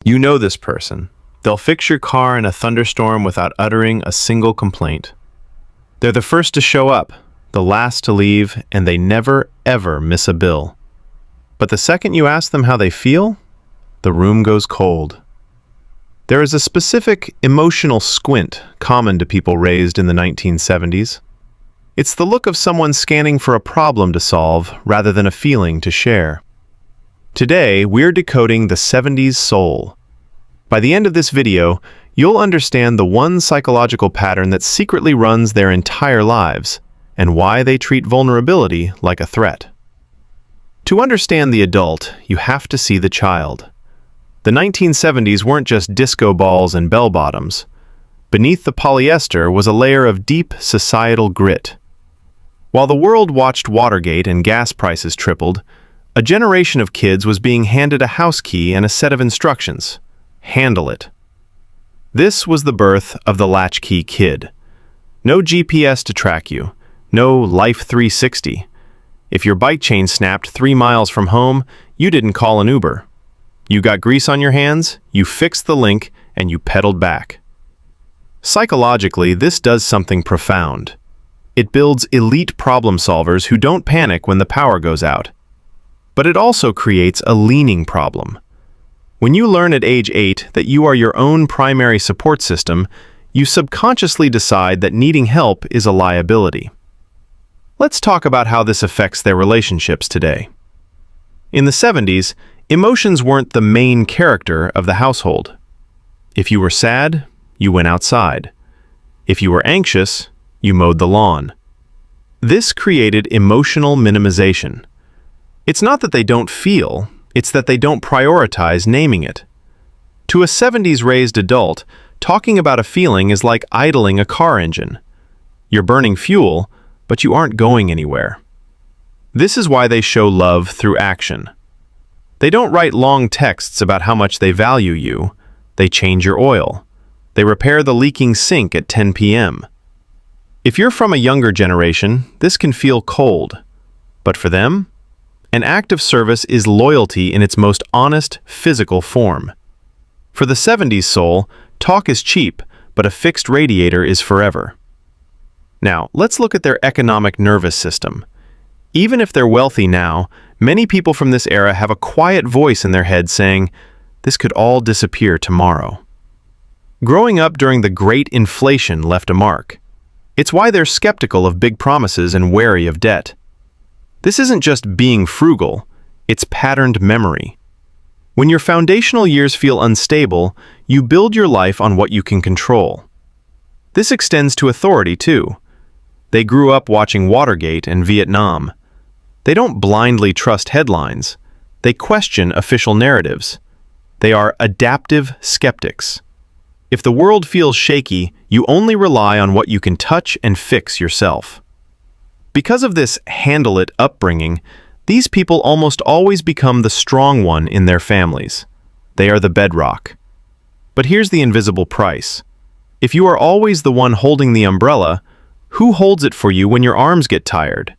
You know this person. They'll fix your car in a thunderstorm without uttering a single complaint. They're the first to show up, the last to leave, and they never, ever miss a bill. But the second you ask them how they feel, the room goes cold. There is a specific emotional squint common to people raised in the 1970s. It's the look of someone scanning for a problem to solve rather than a feeling to share. Today, we're decoding the 70s soul. By the end of this video, you'll understand the one psychological pattern that secretly runs their entire lives and why they treat vulnerability like a threat. To understand the adult, you have to see the child. The 1970s weren't just disco balls and bell-bottoms. Beneath the polyester was a layer of deep societal grit. While the world watched Watergate and gas prices tripled, a generation of kids was being handed a house key and a set of instructions. Handle it. This was the birth of the latchkey kid. No GPS to track you, no Life 360. If your bike chain snapped 3 miles from home, you didn't call an Uber. You got grease on your hands, you fixed the link, and you pedaled back. Psychologically, this does something profound. It builds elite problem solvers who don't panic when the power goes out. But it also creates a leaning problem. When you learn at age 8 that you are your own primary support system, you subconsciously decide that needing help is a liability. Let's talk about how this affects their relationships today. In the 70s, emotions weren't the main character of the household. If you were sad, you went outside. If you were anxious, you mowed the lawn. This created emotional minimization. It's not that they don't feel, it's that they don't prioritize naming it. To a 70s-raised adult, talking about a feeling is like idling a car engine. You're burning fuel, but you aren't going anywhere. This is why they show love through action. They don't write long texts about how much they value you. They change your oil. They repair the leaking sink at 10 p.m. If you're from a younger generation, this can feel cold. But for them, an act of service is loyalty in its most honest, physical form. For the 70s soul, talk is cheap, but a fixed radiator is forever. Now, let's look at their economic nervous system. Even if they're wealthy now, many people from this era have a quiet voice in their head saying, "This could all disappear tomorrow." Growing up during the Great Inflation left a mark. It's why they're skeptical of big promises and wary of debt. This isn't just being frugal, it's patterned memory. When your foundational years feel unstable, you build your life on what you can control. This extends to authority, too. They grew up watching Watergate and Vietnam. They don't blindly trust headlines. They question official narratives. They are adaptive skeptics. If the world feels shaky, you only rely on what you can touch and fix yourself. Because of this handle-it upbringing, these people almost always become the strong one in their families. They are the bedrock. But here's the invisible price. If you are always the one holding the umbrella, who holds it for you when your arms get tired?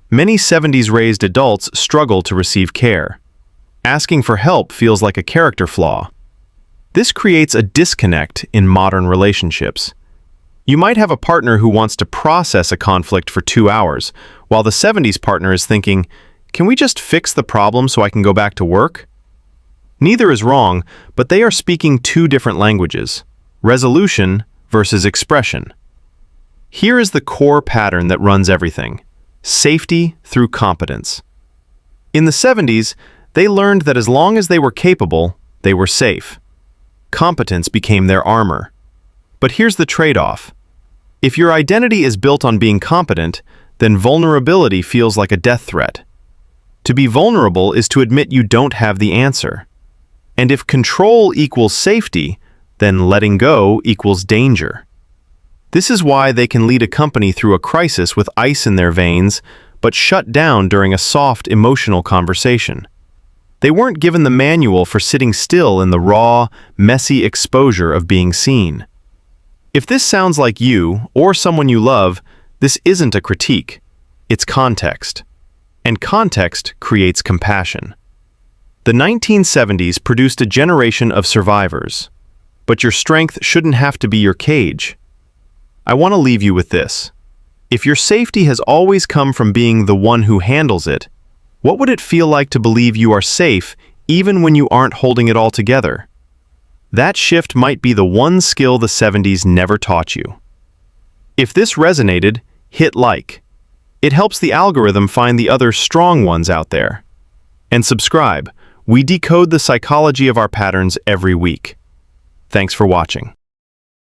Many 70s-raised adults struggle to receive care. Asking for help feels like a character flaw. This creates a disconnect in modern relationships. You might have a partner who wants to process a conflict for 2 hours, while the 70s partner is thinking, "Can we just fix the problem so I can go back to work?" Neither is wrong, but they are speaking two different languages: resolution versus expression. Here is the core pattern that runs everything: safety through competence. In the 70s, they learned that as long as they were capable, they were safe. Competence became their armor. But here's the trade-off. If your identity is built on being competent, then vulnerability feels like a death threat. To be vulnerable is to admit you don't have the answer. And if control equals safety, then letting go equals danger. This is why they can lead a company through a crisis with ice in their veins, but shut down during a soft, emotional conversation. They weren't given the manual for sitting still in the raw, messy exposure of being seen. If this sounds like you, or someone you love, this isn't a critique. It's context. And context creates compassion. The 1970s produced a generation of survivors. But your strength shouldn't have to be your cage. I want to leave you with this. If your safety has always come from being the one who handles it, what would it feel like to believe you are safe even when you aren't holding it all together? That shift might be the one skill the 70s never taught you. If this resonated, hit like. It helps the algorithm find the other strong ones out there. And subscribe. We decode the psychology of our patterns every week. Thanks for watching.